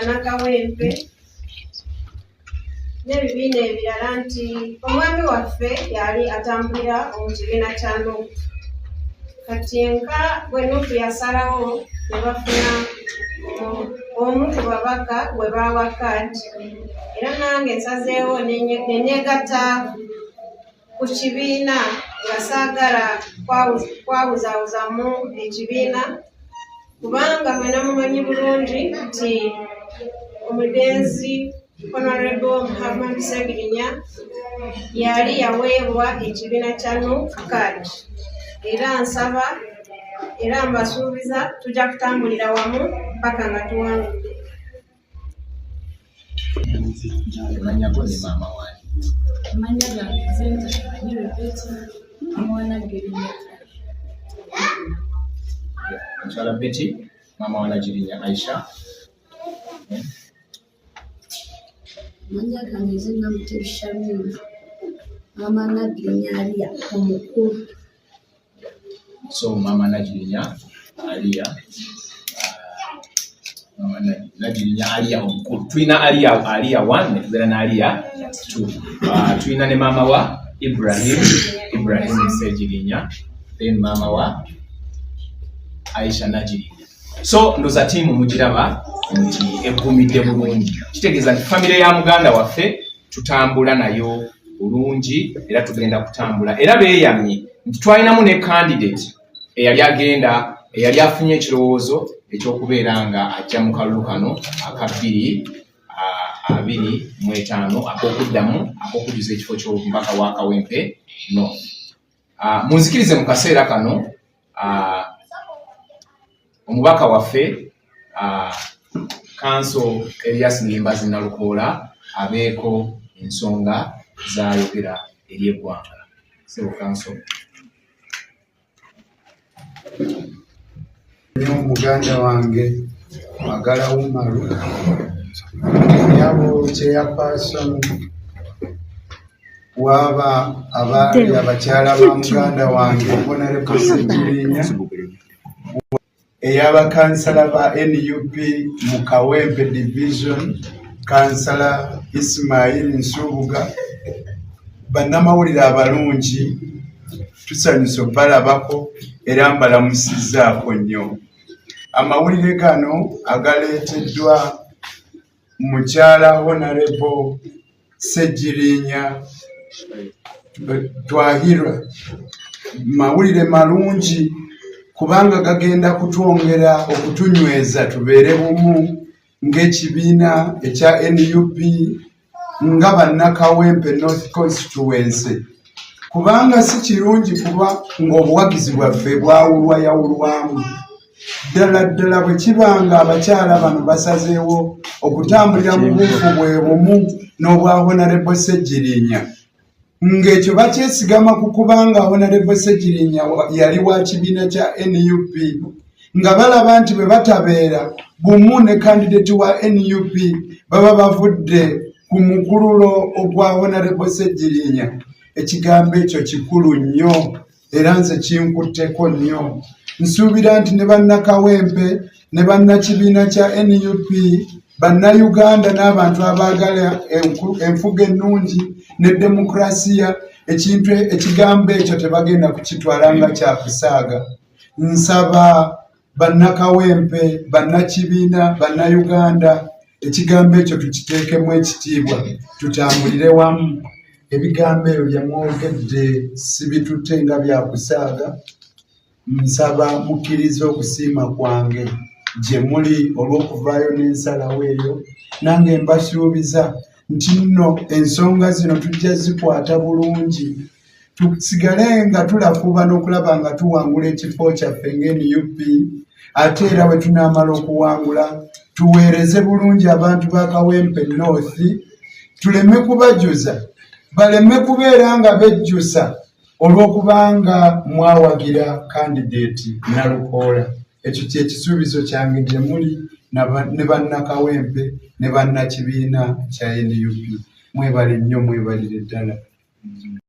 Bannakawempe n'ebibiina ebirala nti omwami waffe yali atambulira mu kibiina kya Nuupu. Kati enka bwe Nuupu yasalawo ne bafuna omu ku babaka bwe baawa kkaadi, era nange nsazeewo ne nneegatta ku kibiina nga saagala kwawuzaawuzamu ekibiina, kubanga mwena mumanyi bulungi nti omugenzi Honorable Muhammad Ssegirinya yali yaweebwa ekibiina kya Nuupu kkaadi, era nsaba era mbasuubiza tujja kutambulira wamu mpaka nga tuwangudde. Emanyako ne maama wange. Amanya gange Ssente Rebecca mama wa Nagirinya. Mukyala Betty, maama wa Nagirinya Aisha. Amanya gange Zina Mutebi Shamim mama Nagirinya Alia omukulu. So mama Nagirinya Alia, mama Nagirinya Alia omukulu. Tulina Alia 1 ne tugera na Alia 2. Tulina ne mama wa Ibrahim Ssegirinya, then mama wa Aisha Nagirinya. So ndoza timu mugiraba nti eggumidde bulungi. Kitegeeza nti famire ya muganda waffe tutambula nayo bulungi era tugenda kutambula. Era beeyamye nti twalinamu ne candidate eyali afunye ekirowoozo ekyokubeera nga ajja mu kalulu kano aka 2025 ak'okuddamu ak'okujuza ekifo ky'omubaka wa Kawempe North. Munzikirize mu kaseera kano omubaka waffe Kanso Elias Ngimbazi Nalukoola abeeko ensonga z'ayogera eri eggwanga. Sebo Kanso. Muganda wange Magala Umaru yabo chairperson waba abaali abakyala ba muganda wange Honorable Ssegirinya, ey'abakansala ba NUP mu Kawempe Division, Kansala Ismail Nsubuga, bannamawulire abalungi, tusanyusa obalabako era mbalamusizzaako nnyo. Amawulire gano agaleeteddwa mukyala Honorable Ssegirinya Twahirwa, mawulire malungi kubanga gagenda kutwongera okutunyweza tubeere bumu ng'ekibiina ekya NUP nga bannakawempe North Constituency, kubanga si kirungi kuba ng'obuwagizi bwaffe bwawulwayawulwamu. Ddala bwe kibanga abakyala bano basazeewo okutambulira mu buufu bwe bumu n'obwa Honorable Ssegirinya, ng'ekyo bakyesigama ku kubanga Honorable Ssegirinya yali wa kibiina kya NUP, nga balaba nti bwe batabeera bumu ne candidate wa NUP baba bavudde ku mukululo ogwa Honorable Ssegirinya. Ekigambo ekyo kikulu nnyo era nze kinkutteko nnyo. Nsuubira nti ne bannakawempe ne bannakibiina kya NUP, bannayuganda n'abantu abaagala enfuga ennungi ne demokrasiya, ekigambo ekyo tebagenda kukitwala nga kyakusaaga. Nsaba bannakawempe, bannakibiina, bannayuganda, ekigambo ekyo tukiteekemu ekitiibwa, tutambulire wamu. Ebigambo ebyo bye mwogedde sibitutte nga byakusaaga. Nsaba mukkirize okusiima kwange gye muli olw'okuvaayo n'ensalawo eyo, nange mbasuubiza nti nno ensonga zino tujja zikwata bulungi, tusigale nga tulafuuba n'okulaba nga tuwangula ekifo kyaffe ng'NUP, ate era bwe tunaamala okuwangula tuweereze bulungi abantu ba Kawempe North, tuleme kubajuza, baleme kubeera nga bejjusa olw'okubanga mwawagira candidate Nalukoola. Ekyo kye kisuubizo kyange gye muli ne bannakawempe ne bannakibiina kya NUP. Mwebale nnyo, mwebalire ddala.